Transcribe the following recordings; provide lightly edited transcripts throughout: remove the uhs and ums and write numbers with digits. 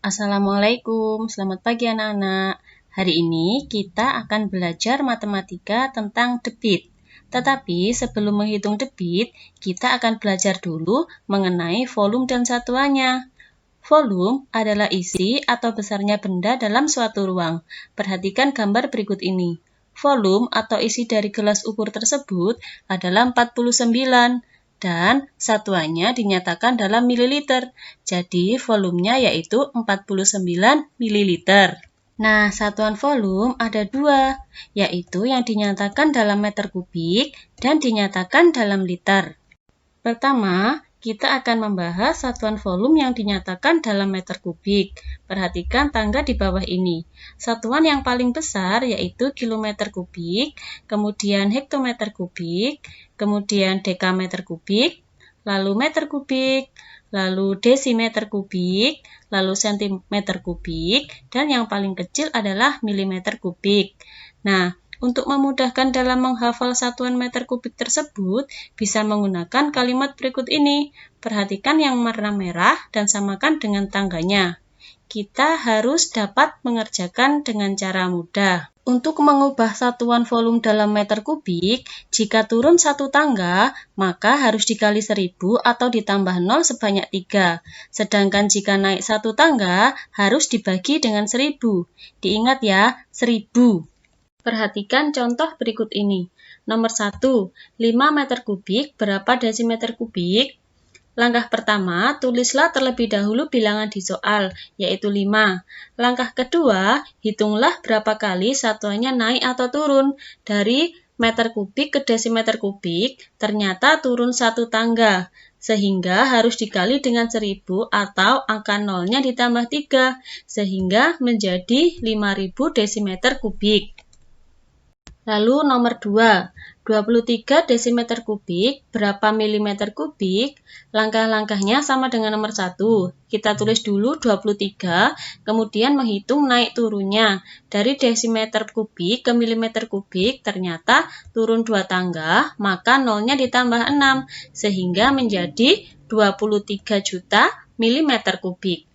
Assalamualaikum, selamat pagi anak-anak. Hari ini kita akan belajar matematika tentang debit. Tetapi sebelum menghitung debit, kita akan belajar dulu mengenai volume dan satuannya. Volume adalah isi atau besarnya benda dalam suatu ruang. Perhatikan gambar berikut ini. Volume atau isi dari gelas ukur tersebut adalah 49 dan satuannya dinyatakan dalam mililiter. Jadi volumenya yaitu 49 mililiter. Nah, satuan volume ada dua, yaitu yang dinyatakan dalam meter kubik dan dinyatakan dalam liter. Pertama, kita akan membahas satuan volume yang dinyatakan dalam meter kubik. Perhatikan tangga di bawah ini. Satuan yang paling besar yaitu kilometer kubik, kemudian hektometer kubik, kemudian dekameter kubik, lalu meter kubik, lalu desimeter kubik, lalu sentimeter kubik, dan yang paling kecil adalah milimeter kubik. Nah, untuk memudahkan dalam menghafal satuan meter kubik tersebut, bisa menggunakan kalimat berikut ini. Perhatikan yang warna merah dan samakan dengan tangganya. Kita harus dapat mengerjakan dengan cara mudah. Untuk mengubah satuan volume dalam meter kubik, jika turun satu tangga, maka harus dikali 1000 atau ditambah 0 sebanyak 3. Sedangkan jika naik satu tangga, harus dibagi dengan 1000. Diingat ya, 1000. Perhatikan contoh berikut ini. Nomor 1, 5 meter kubik berapa desimeter kubik? Langkah pertama, tulislah terlebih dahulu bilangan di soal, yaitu 5. Langkah kedua, hitunglah berapa kali satuannya naik atau turun. Dari meter kubik ke desimeter kubik, ternyata turun satu tangga. Sehingga harus dikali dengan 1000 atau angka nolnya ditambah 3, sehingga menjadi 5000 desimeter kubik. Lalu nomor 2, 23 desimeter kubik, berapa milimeter kubik? Langkah-langkahnya sama dengan nomor 1. Kita tulis dulu 23, kemudian menghitung naik turunnya. Dari desimeter kubik ke milimeter kubik, ternyata turun 2 tangga, maka nolnya ditambah 6, sehingga menjadi 23 juta milimeter kubik.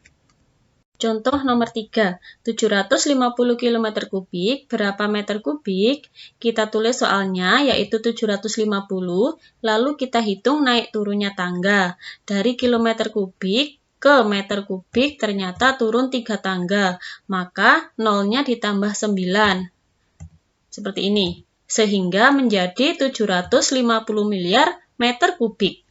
Contoh nomor 3, 750 km kubik, berapa meter kubik? Kita tulis soalnya, yaitu 750, lalu kita hitung naik turunnya tangga. Dari kilometer kubik ke meter kubik ternyata turun 3 tangga, maka nolnya ditambah 9. Seperti ini, sehingga menjadi 750 miliar meter kubik.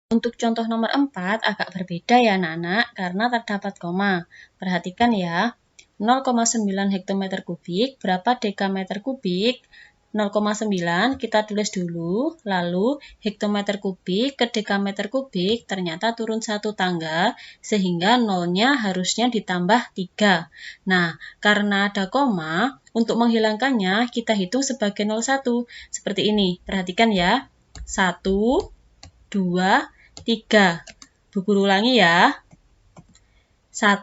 Untuk contoh nomor 4 agak berbeda ya anak-anak karena terdapat koma. Perhatikan ya, 0,9 hektometer kubik berapa dekameter kubik? 0,9 kita tulis dulu, lalu hektometer kubik ke dekameter kubik ternyata turun satu tangga sehingga nolnya harusnya ditambah 3. Nah, karena ada koma, untuk menghilangkannya kita hitung sebagai 01 seperti ini. Perhatikan ya, 1, 2, 3. Bu guru ulangi ya. 1,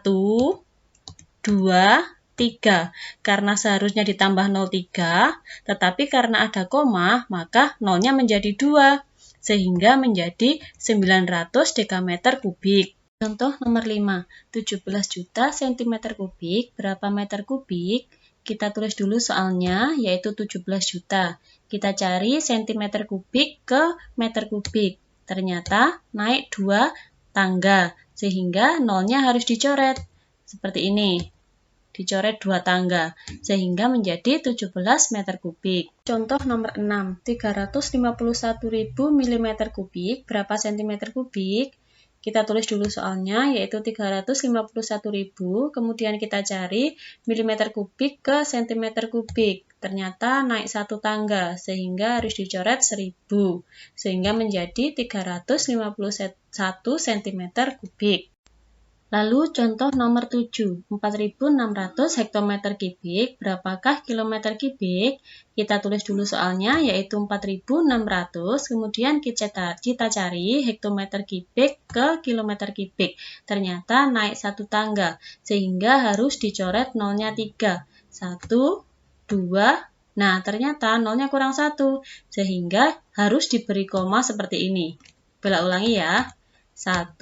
2, 3. Karena seharusnya ditambah 03, tetapi karena ada koma, maka nolnya menjadi 2, sehingga menjadi 900 dekameter kubik. Contoh nomor 5, 17 juta centimeter kubik, berapa meter kubik? Kita tulis dulu soalnya, yaitu 17 juta. Kita cari sentimeter kubik ke meter kubik. Ternyata naik 2 tangga, sehingga nolnya harus dicoret. Seperti ini, dicoret 2 tangga, sehingga menjadi 17 meter kubik. Contoh nomor 6, 351.000 mm kubik, berapa centimeter kubik? Kita tulis dulu soalnya, yaitu 351.000, kemudian kita cari milimeter kubik ke sentimeter kubik. Ternyata naik 1 tangga, sehingga harus dicoret 1000, sehingga menjadi 351 cm kubik. Lalu contoh nomor 7, 4.600 hektometer kubik, berapakah kilometer kubik? Kita tulis dulu soalnya, yaitu 4.600, kemudian kita cari hektometer kubik ke kilometer kubik. Ternyata naik 1 tangga, sehingga harus dicoret nolnya 3. 1, 2, nah ternyata nolnya kurang 1, sehingga harus diberi koma seperti ini. Bela ulangi ya. 1,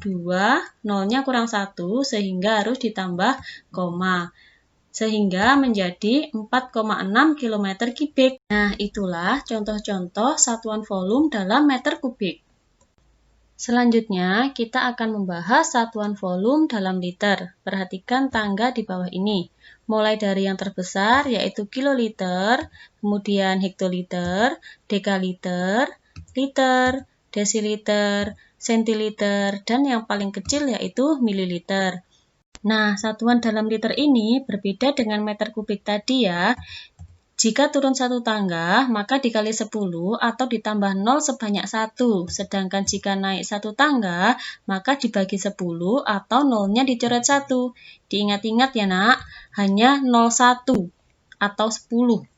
2, nolnya kurang 1, sehingga harus ditambah koma. Sehingga menjadi 4,6 km kubik. Nah, itulah contoh-contoh satuan volume dalam meter kubik. Selanjutnya, kita akan membahas satuan volume dalam liter. Perhatikan tangga di bawah ini. Mulai dari yang terbesar, yaitu kiloliter, kemudian hektoliter, dekaliter, liter, desiliter, sentiliter, dan yang paling kecil yaitu mililiter. Nah, satuan dalam liter ini berbeda dengan meter kubik tadi ya. Jika turun satu tangga, maka dikali 10 atau ditambah 0 sebanyak 1. Sedangkan jika naik satu tangga, maka dibagi 10 atau nolnya dicoret 1. Diingat-ingat ya nak, hanya 01 atau 10.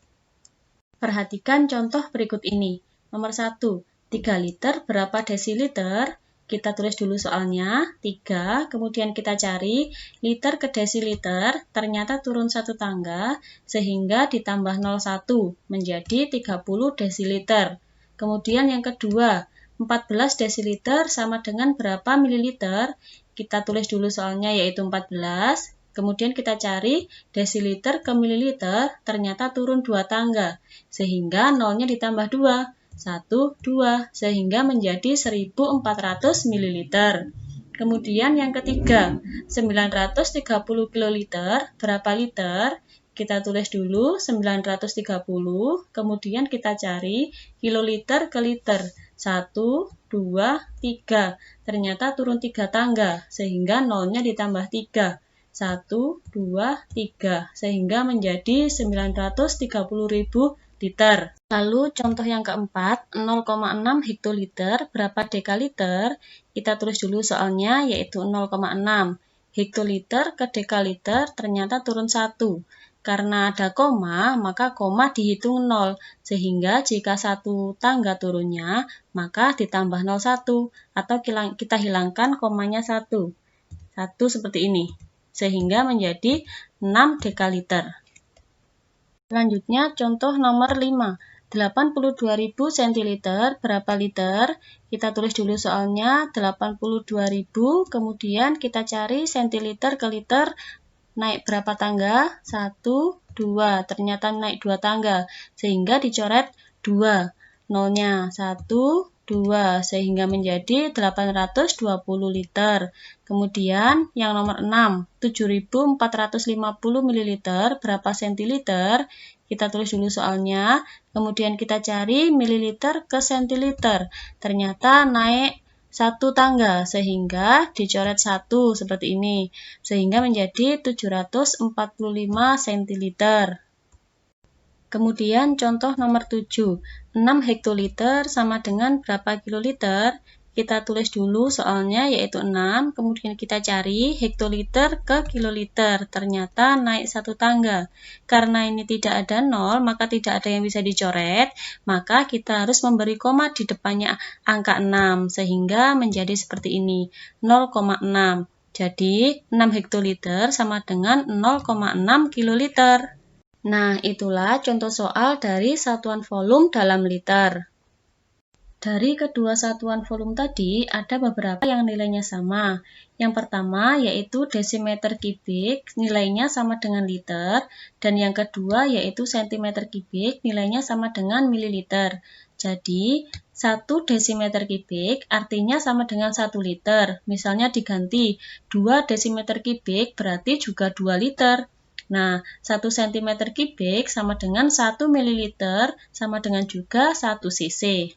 Perhatikan contoh berikut ini. Nomor 1, 3 liter berapa desiliter? Kita tulis dulu soalnya, 3, kemudian kita cari liter ke desiliter, ternyata turun satu tangga, sehingga ditambah 01, menjadi 30 desiliter. Kemudian yang kedua, 14 desiliter sama dengan berapa mililiter? Kita tulis dulu soalnya yaitu 14, kemudian kita cari desiliter ke mililiter, ternyata turun 2 tangga, sehingga nolnya ditambah 2. 1, 2, sehingga menjadi 1400 ml. Kemudian yang ketiga, 930 kiloliter, berapa liter? Kita tulis dulu 930, kemudian kita cari kiloliter ke liter. 1, 2, 3. Ternyata turun 3 tangga, sehingga nolnya ditambah 3. 1, 2, 3, sehingga menjadi 930.000 liter. Lalu contoh yang keempat, 0,6 hektoliter, berapa dekaliter? Kita tulis dulu soalnya yaitu 0,6. Hektoliter ke dekaliter ternyata turun 1. Karena ada koma, maka koma dihitung 0. Sehingga jika satu tangga turunnya, maka ditambah 01. Atau kita hilangkan komanya 1. 1 seperti ini. Sehingga menjadi 6 dekaliter. Selanjutnya contoh nomor 5. 82.000 centiliter, berapa liter? Kita tulis dulu soalnya 82.000, kemudian kita cari centiliter ke liter, naik berapa tangga? 1, 2, ternyata naik 2 tangga, sehingga dicoret 2, nolnya 1, 2, sehingga menjadi 820 liter. Kemudian yang nomor 6, 7.450 ml, berapa sentiliter? Kita tulis dulu soalnya, kemudian kita cari mililiter ke sentiliter. Ternyata naik 1 tangga, sehingga dicoret 1 seperti ini, sehingga menjadi 745 sentiliter. Kemudian contoh nomor 7, 6 hektoliter sama dengan berapa kiloliter? Kita tulis dulu soalnya yaitu 6, kemudian kita cari hektoliter ke kiloliter, ternyata naik 1 tangga. Karena ini tidak ada 0, maka tidak ada yang bisa dicoret, maka kita harus memberi koma di depannya angka 6, sehingga menjadi seperti ini, 0,6. Jadi 6 hektoliter sama dengan 0,6 kiloliter. Nah, itulah contoh soal dari satuan volume dalam liter. Dari kedua satuan volume tadi, ada beberapa yang nilainya sama. Yang pertama yaitu desimeter kubik, nilainya sama dengan liter. Dan yang kedua yaitu sentimeter kubik, nilainya sama dengan mililiter. Jadi, 1 desimeter kubik artinya sama dengan 1 liter. Misalnya diganti, 2 desimeter kubik berarti juga 2 liter. Nah, 1 cm kubik sama dengan 1 ml sama dengan juga 1 cc.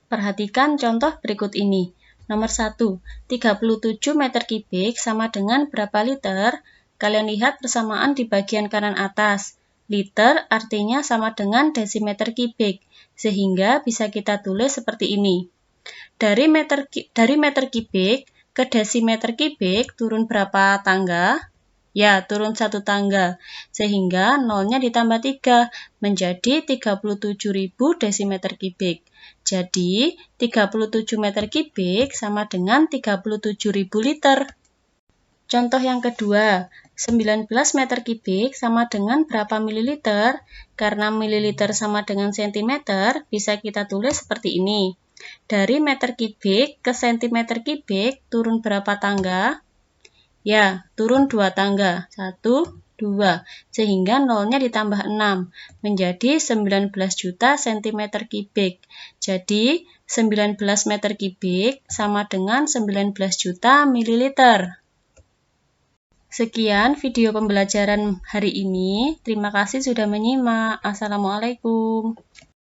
Perhatikan contoh berikut ini. Nomor 1, 37 meter kubik sama dengan berapa liter? Kalian lihat persamaan di bagian kanan atas. Liter artinya sama dengan desimeter kubik, sehingga bisa kita tulis seperti ini. Dari meter kubik ke desimeter kubik turun berapa tangga? Ya, turun 1 tangga, sehingga nolnya ditambah 3, menjadi 37.000 desimeter kubik. Jadi, 37 meter kubik sama dengan 37.000 liter. Contoh yang kedua, 19 meter kubik sama dengan berapa mililiter? Karena mililiter sama dengan sentimeter, bisa kita tulis seperti ini. Dari meter kubik ke sentimeter kubik turun berapa tangga? Ya, turun 2 tangga. 1, 2. Sehingga nolnya ditambah 6. Menjadi 19 juta sentimeter kubik. Jadi, 19 meter kubik sama dengan 19 juta mililiter. Sekian video pembelajaran hari ini. Terima kasih sudah menyimak. Assalamualaikum.